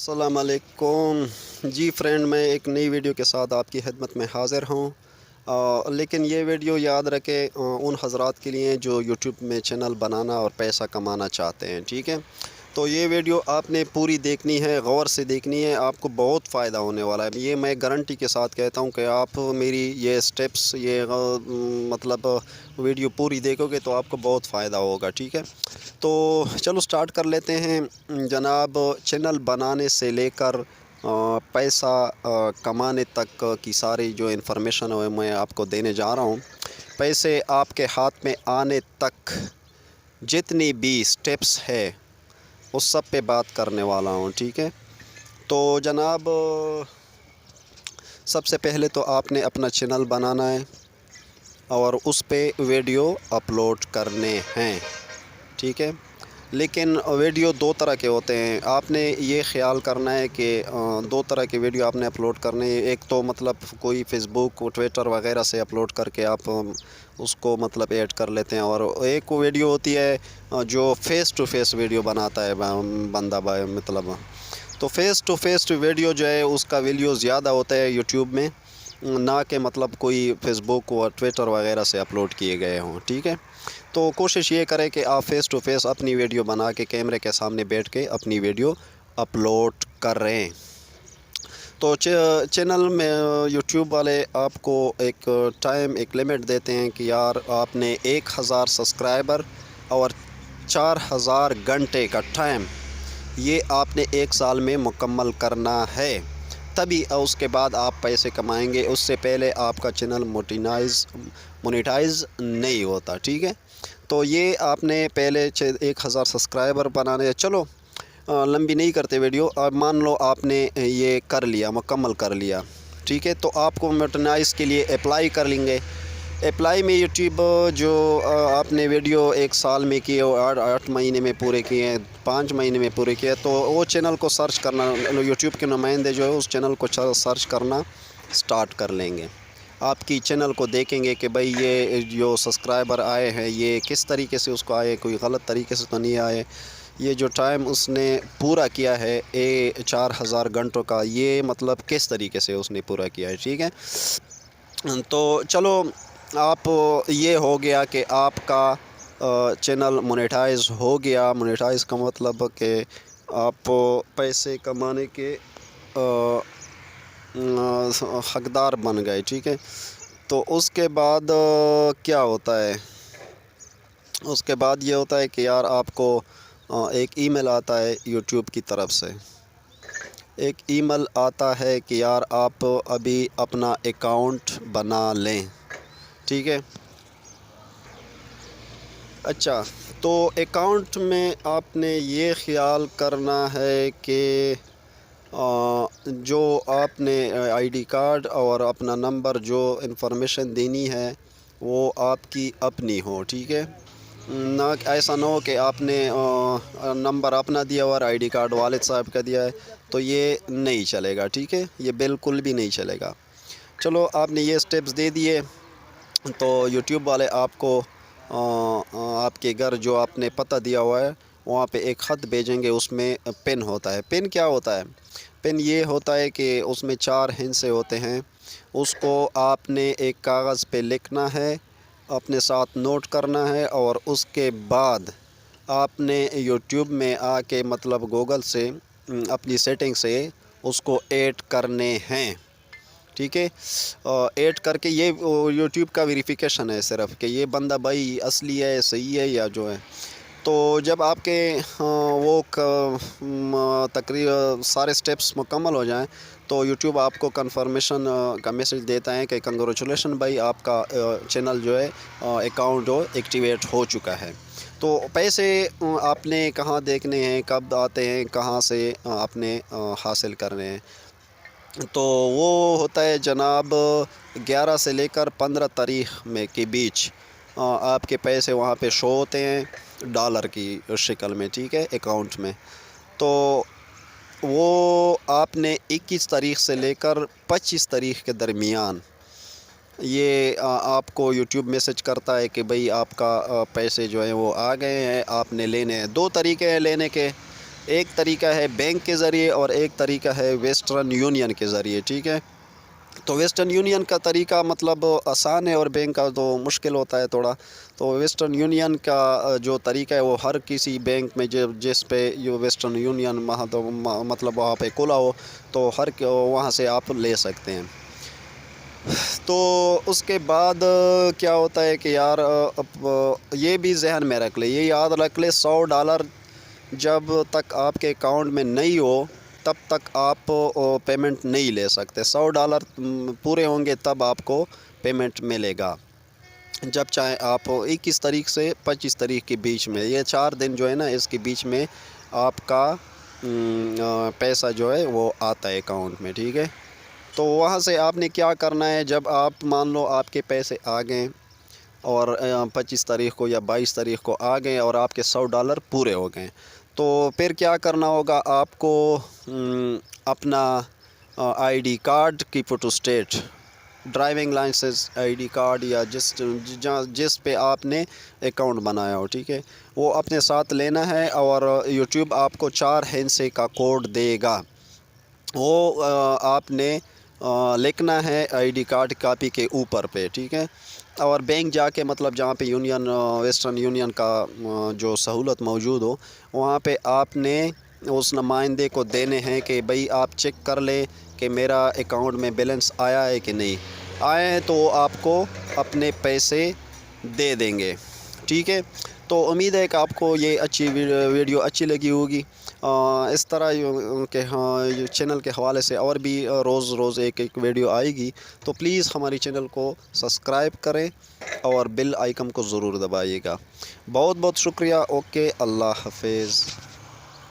السلام علیکم جی فرینڈ، میں ایک نئی ویڈیو کے ساتھ آپ کی خدمت میں حاضر ہوں۔ لیکن یہ ویڈیو یاد رکھے ان حضرات کے لیے جو یوٹیوب میں چینل بنانا اور پیسہ کمانا چاہتے ہیں، ٹھیک ہے؟ تو یہ ویڈیو آپ نے پوری دیکھنی ہے، غور سے دیکھنی ہے، آپ کو بہت فائدہ ہونے والا ہے۔ یہ میں گارنٹی کے ساتھ کہتا ہوں کہ آپ میری یہ سٹیپس مطلب ویڈیو پوری دیکھو گے تو آپ کو بہت فائدہ ہوگا، ٹھیک ہے؟ تو چلو سٹارٹ کر لیتے ہیں جناب۔ چینل بنانے سے لے کر پیسہ کمانے تک کی ساری جو انفارمیشن ہے میں آپ کو دینے جا رہا ہوں۔ پیسے آپ کے ہاتھ میں آنے تک جتنی بھی سٹیپس ہے اس سب پہ بات کرنے والا ہوں، ٹھیک ہے؟ تو جناب، سب سے پہلے تو آپ نے اپنا چینل بنانا ہے اور اس پہ ویڈیو اپلوڈ کرنے ہیں، ٹھیک ہے؟ لیکن ویڈیو دو طرح کے ہوتے ہیں۔ آپ نے یہ خیال کرنا ہے کہ دو طرح کی ویڈیو آپ نے اپلوڈ کرنے ہیں۔ ایک تو مطلب کوئی فیس بک، ٹویٹر وغیرہ سے اپلوڈ کر کے آپ اس کو مطلب ایڈ کر لیتے ہیں، اور ایک ویڈیو ہوتی ہے جو فیس ٹو فیس ویڈیو بناتا ہے بندہ مطلب۔ تو فیس ٹو فیس ویڈیو جو ہے اس کا ویلیو زیادہ ہوتا ہے یوٹیوب میں، نہ کہ مطلب کوئی فیس بک اور ٹویٹر وغیرہ سے اپلوڈ کیے گئے ہوں، ٹھیک ہے؟ تو کوشش یہ کریں کہ آپ فیس ٹو فیس اپنی ویڈیو بنا کے کیمرے کے سامنے بیٹھ کے اپنی ویڈیو اپلوڈ کریں۔ تو چینل میں یوٹیوب والے آپ کو ایک ٹائم، ایک لمٹ دیتے ہیں کہ یار آپ نے 1000 سبسکرائبر اور 4000 گھنٹے کا ٹائم یہ آپ نے 1 سال میں مکمل کرنا ہے، تبھی اس کے بعد آپ پیسے کمائیں گے۔ اس سے پہلے آپ کا چینل مونیٹائز نہیں ہوتا، ٹھیک ہے؟ تو یہ آپ نے پہلے 1000 سبسکرائبر بنانے۔ چلو لمبی نہیں کرتے ویڈیو، مان لو آپ نے یہ کر لیا، مکمل کر لیا، ٹھیک ہے؟ تو آپ کو مونیٹائز کے لیے اپلائی کر لیں گے۔ اپلائی میں یوٹیوب جو آپ نے ویڈیو 1 سال میں کیے، 8 مہینے میں پورے کیے، 5 مہینے میں پورے کیے، تو وہ چینل کو سرچ کرنا، یوٹیوب کے نمائندے جو ہے اس چینل کو سرچ کرنا سٹارٹ کر لیں گے۔ آپ کی چینل کو دیکھیں گے کہ بھئی یہ جو سبسکرائبر آئے ہیں یہ کس طریقے سے اس کو آئے، کوئی غلط طریقے سے تو نہیں آئے، یہ جو ٹائم اس نے پورا کیا ہے 4000 گھنٹوں کا، یہ مطلب کس طریقے سے اس نے پورا کیا ہے، ٹھیک ہے؟ تو چلو، آپ یہ ہو گیا کہ آپ کا چینل مونیٹائز ہو گیا۔ مونیٹائز کا مطلب کہ آپ پیسے کمانے کے حقدار بن گئے، ٹھیک ہے؟ تو اس کے بعد کیا ہوتا ہے؟ اس کے بعد یہ ہوتا ہے کہ یار آپ کو ایک ای میل آتا ہے یوٹیوب کی طرف سے، ایک ای میل آتا ہے کہ یار آپ ابھی اپنا اکاؤنٹ بنا لیں، ٹھیک ہے؟ اچھا، تو اکاؤنٹ میں آپ نے یہ خیال کرنا ہے کہ جو آپ نے آئی ڈی کارڈ اور اپنا نمبر جو انفارمیشن دینی ہے وہ آپ کی اپنی ہو، ٹھیک ہے؟ نہ ایسا نہ ہو کہ آپ نے نمبر اپنا دیا اور آئی ڈی کارڈ والد صاحب کا دیا ہے، تو یہ نہیں چلے گا، ٹھیک ہے؟ یہ بالکل بھی نہیں چلے گا۔ چلو، آپ نے یہ سٹیپس دے دیے تو یوٹیوب والے آپ کو آپ کے گھر جو آپ نے پتہ دیا ہوا ہے وہاں پہ ایک خط بھیجیں گے۔ اس میں پن ہوتا ہے۔ پن کیا ہوتا ہے؟ پن یہ ہوتا ہے کہ اس میں 4 ہندسے ہوتے ہیں، اس کو آپ نے ایک کاغذ پہ لکھنا ہے، اپنے ساتھ نوٹ کرنا ہے، اور اس کے بعد آپ نے یوٹیوب میں آ کے مطلب گوگل سے اپنی سیٹنگ سے اس کو ایڈ کرنے ہیں، ٹھیک ہے؟ ایڈ کر کے یہ یوٹیوب کا ویریفیکیشن ہے صرف کہ یہ بندہ بھائی اصلی ہے، صحیح ہے یا جو ہے۔ تو جب آپ کے وہ تقریباً سارے سٹیپس مکمل ہو جائیں تو یوٹیوب آپ کو کنفرمیشن کا میسج دیتا ہے کہ کنگریچولیشن بھائی، آپ کا چینل جو ہے اکاؤنٹ جو ایکٹیویٹ ہو چکا ہے۔ تو پیسے آپ نے کہاں دیکھنے ہیں، کب آتے ہیں، کہاں سے آپ نے حاصل کرنے ہیں؟ تو وہ ہوتا ہے جناب 11 سے لے کر 15 تاریخ میں کے بیچ آپ کے پیسے وہاں پہ شو ہوتے ہیں ڈالر کی شکل میں، ٹھیک ہے؟ اکاؤنٹ میں۔ تو وہ آپ نے 21 تاریخ سے لے کر 25 تاریخ کے درمیان یہ آپ کو یوٹیوب میسج کرتا ہے کہ بھئی آپ کا پیسے جو ہیں وہ آ گئے ہیں، آپ نے لینے ہیں۔ 2 طریقے ہیں لینے کے۔ ایک طریقہ ہے بینک کے ذریعے اور ایک طریقہ ہے ویسٹرن یونین کے ذریعے، ٹھیک ہے۔ تو ویسٹرن یونین کا طریقہ مطلب آسان ہے اور بینک کا تو مشکل ہوتا ہے تھوڑا۔ تو ویسٹرن یونین کا جو طریقہ ہے وہ ہر کسی بینک میں جس پہ یہ ویسٹرن یونین مطلب وہاں پہ کھلا ہو تو وہاں سے آپ لے سکتے ہیں۔ تو اس کے بعد کیا ہوتا ہے کہ یار یہ بھی ذہن میں رکھ لے، یہ یاد رکھ لے، $100 جب تک آپ کے اکاؤنٹ میں نہیں ہو تب تک آپ پیمنٹ نہیں لے سکتے۔ $100 پورے ہوں گے تب آپ کو پیمنٹ ملے گا، جب چاہے آپ 21 تاریخ سے 25 تاریخ کے بیچ میں، یہ 4 دن جو ہے نا اس کے بیچ میں آپ کا پیسہ جو ہے وہ آتا ہے اکاؤنٹ میں، ٹھیک ہے۔ تو وہاں سے آپ نے کیا کرنا ہے، جب آپ مان لو آپ کے پیسے آ گئے اور 25 تاریخ کو یا 22 تاریخ کو آ گئے اور آپ کے $100 پورے ہو گئے، تو پھر کیا کرنا ہوگا آپ کو، اپنا ID کارڈ کی photostat, driving licence, ID card یا جس پہ آپ نے اکاؤنٹ بنایا ہو، ٹھیک ہے، وہ اپنے ساتھ لینا ہے۔ اور یوٹیوب آپ کو 4 ہندسے کا کوڈ دے گا، وہ آپ نے لکھنا ہے ID کارڈ کاپی کے اوپر پہ، ٹھیک ہے۔ اور بینک جا کے مطلب جہاں پہ ویسٹرن یونین کا جو سہولت موجود ہو وہاں پہ آپ نے اس نمائندے کو دینے ہیں کہ بھئی آپ چیک کر لیں کہ میرا اکاؤنٹ میں بیلنس آیا ہے کہ نہیں آئے ہیں، تو وہ آپ کو اپنے پیسے دے دیں گے، ٹھیک ہے۔ تو امید ہے کہ آپ کو یہ ویڈیو اچھی لگی ہوگی۔ اس طرح کہ چینل کے حوالے سے اور بھی روز ایک ویڈیو آئے گی، تو پلیز ہماری چینل کو سبسکرائب کریں اور بیل آئیکن کو ضرور دبائیے گا۔ بہت بہت شکریہ۔ اوکے، اللہ حافظ۔